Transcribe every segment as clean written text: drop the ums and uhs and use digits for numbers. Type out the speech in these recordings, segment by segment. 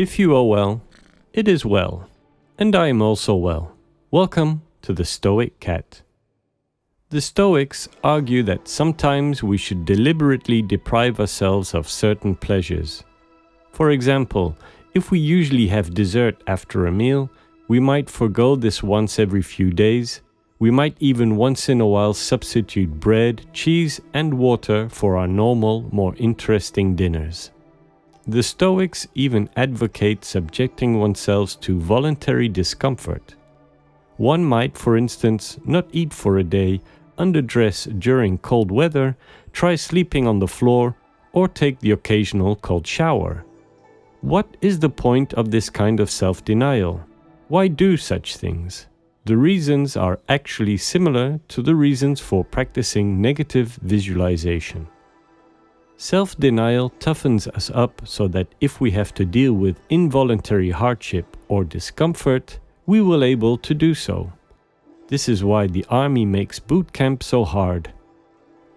If you are well, it is well, and I am also well. Welcome to the Stoic Cat. The Stoics argue that sometimes we should deliberately deprive ourselves of certain pleasures. For example, if we usually have dessert after a meal, we might forgo this once every few days. We might even once in a while substitute bread, cheese, and water for our normal, more interesting dinners. The Stoics even advocate subjecting oneself to voluntary discomfort. One might, for instance, not eat for a day, underdress during cold weather, try sleeping on the floor, or take the occasional cold shower. What is the point of this kind of self-denial? Why do such things? The reasons are actually similar to the reasons for practicing negative visualization. Self-denial toughens us up so that if we have to deal with involuntary hardship or discomfort, we will be able to do so. This is why the army makes boot camp so hard.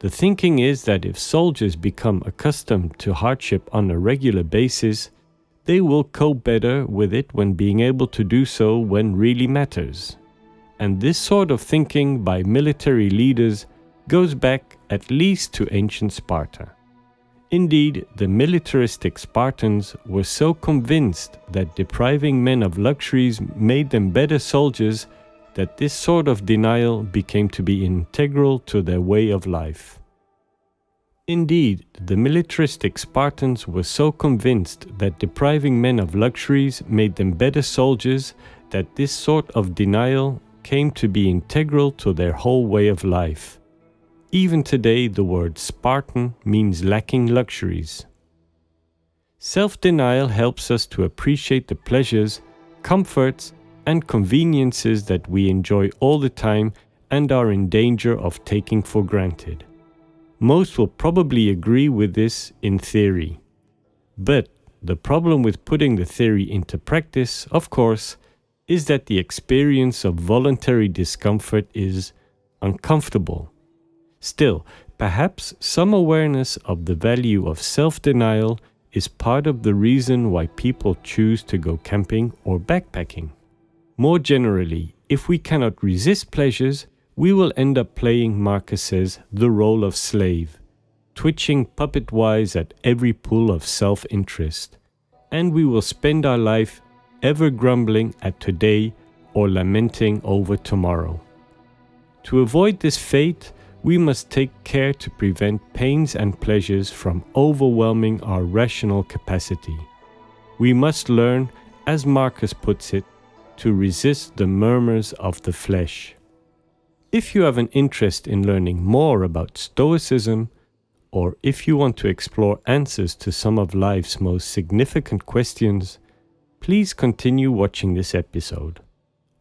The thinking is that if soldiers become accustomed to hardship on a regular basis, they will cope better with it when being able to do so when really matters. And this sort of thinking by military leaders goes back at least to ancient Sparta. Indeed, the militaristic Spartans were so convinced that depriving men of luxuries made them better soldiers that this sort of denial became to be integral to their way of life. Indeed, the militaristic Spartans were so convinced that depriving men of luxuries made them better soldiers that this sort of denial came to be integral to their whole way of life. Even today, the word Spartan means lacking luxuries. Self-denial helps us to appreciate the pleasures, comforts, and conveniences that we enjoy all the time and are in danger of taking for granted. Most will probably agree with this in theory. But the problem with putting the theory into practice, of course, is that the experience of voluntary discomfort is uncomfortable. Still, perhaps some awareness of the value of self-denial is part of the reason why people choose to go camping or backpacking. More generally, if we cannot resist pleasures, we will end up playing, Marcus says, the role of slave, twitching puppet-wise at every pull of self-interest, and we will spend our life ever grumbling at today or lamenting over tomorrow. To avoid this fate, we must take care to prevent pains and pleasures from overwhelming our rational capacity. We must learn, as Marcus puts it, to resist the murmurs of the flesh. If you have an interest in learning more about Stoicism, or if you want to explore answers to some of life's most significant questions, please continue watching this episode.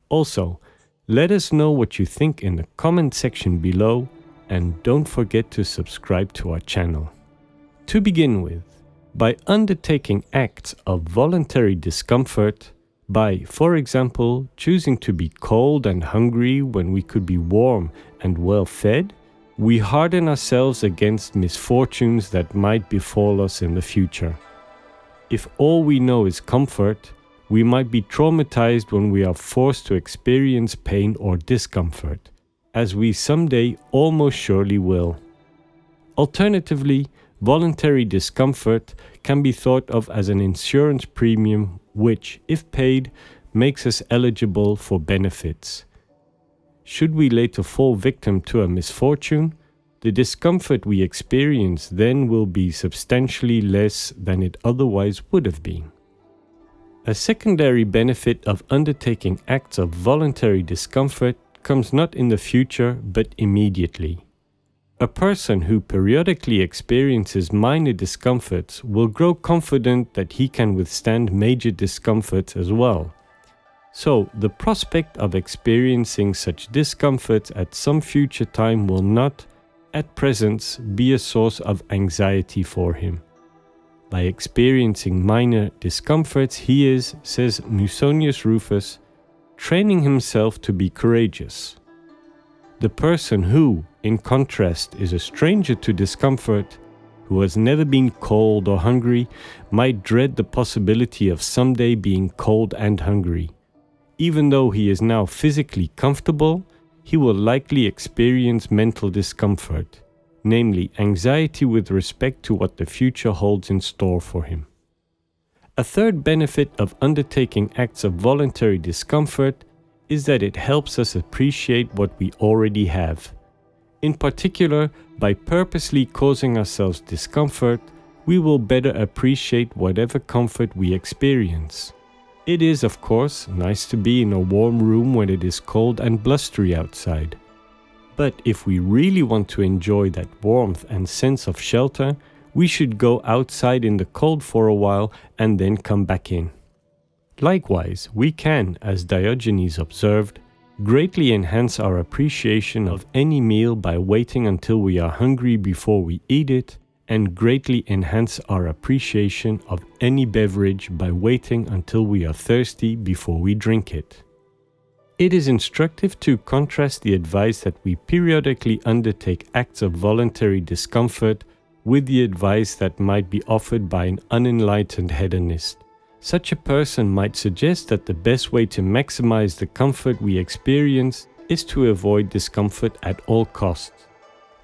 Also, let us know what you think in the comment section below, and don't forget to subscribe to our channel. To begin with, by undertaking acts of voluntary discomfort, by, for example, choosing to be cold and hungry when we could be warm and well fed, we harden ourselves against misfortunes that might befall us in the future. If all we know is comfort, we might be traumatized when we are forced to experience pain or discomfort, as we someday almost surely will. Alternatively, voluntary discomfort can be thought of as an insurance premium which, if paid, makes us eligible for benefits. Should we later fall victim to a misfortune, the discomfort we experience then will be substantially less than it otherwise would have been. A secondary benefit of undertaking acts of voluntary discomfort comes not in the future but immediately. A person who periodically experiences minor discomforts will grow confident that he can withstand major discomforts as well. So, the prospect of experiencing such discomforts at some future time will not, at present, be a source of anxiety for him. By experiencing minor discomforts, he is, says Musonius Rufus, training himself to be courageous. The person who, in contrast, is a stranger to discomfort who has never been cold or hungry might dread the possibility of someday being cold and hungry. Even though he is now physically comfortable, he will likely experience mental discomfort, namely anxiety with respect to what the future holds in store for him. A third benefit of undertaking acts of voluntary discomfort is that it helps us appreciate what we already have. In particular, by purposely causing ourselves discomfort, we will better appreciate whatever comfort we experience. It is, of course, nice to be in a warm room when it is cold and blustery outside. But if we really want to enjoy that warmth and sense of shelter, we should go outside in the cold for a while and then come back in. Likewise, we can, as Diogenes observed, greatly enhance our appreciation of any meal by waiting until we are hungry before we eat it, and greatly enhance our appreciation of any beverage by waiting until we are thirsty before we drink it. It is instructive to contrast the advice that we periodically undertake acts of voluntary discomfort with the advice that might be offered by an unenlightened hedonist. Such a person might suggest that the best way to maximize the comfort we experience is to avoid discomfort at all costs.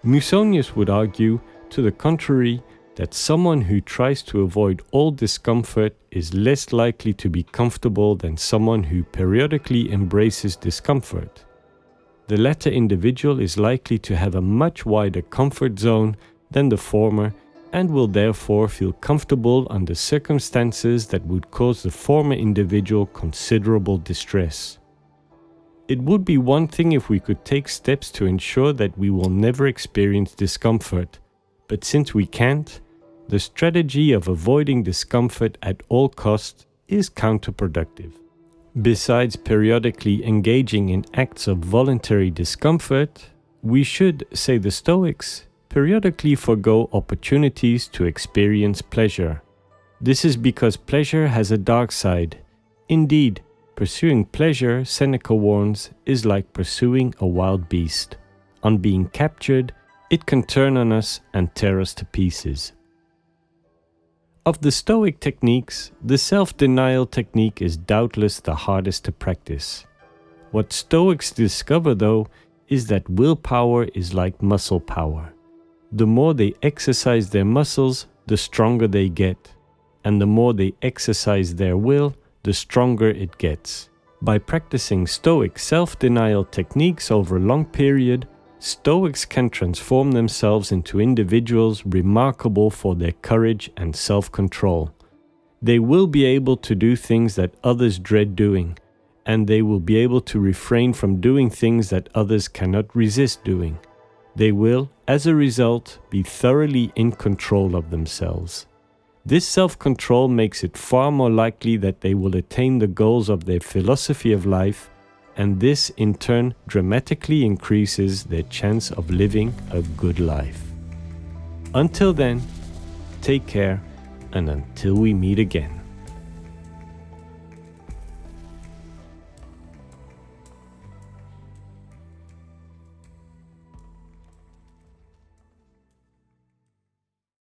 Musonius would argue, to the contrary, that someone who tries to avoid all discomfort is less likely to be comfortable than someone who periodically embraces discomfort. The latter individual is likely to have a much wider comfort zone than the former, and will therefore feel comfortable under circumstances that would cause the former individual considerable distress. It would be one thing if we could take steps to ensure that we will never experience discomfort, but since we can't, the strategy of avoiding discomfort at all costs is counterproductive. Besides periodically engaging in acts of voluntary discomfort, we should, say the Stoics, periodically forego opportunities to experience pleasure. This is because pleasure has a dark side. Indeed, pursuing pleasure, Seneca warns, is like pursuing a wild beast. On being captured, it can turn on us and tear us to pieces. Of the Stoic techniques, the self-denial technique is doubtless the hardest to practice. What Stoics discover, though, is that willpower is like muscle power. The more they exercise their muscles, the stronger they get. And the more they exercise their will, the stronger it gets. By practicing Stoic self-denial techniques over a long period, Stoics can transform themselves into individuals remarkable for their courage and self-control. They will be able to do things that others dread doing, and they will be able to refrain from doing things that others cannot resist doing. They will, as a result, be thoroughly in control of themselves. This self-control makes it far more likely that they will attain the goals of their philosophy of life, and this in turn dramatically increases their chance of living a good life. Until then, take care, and until we meet again.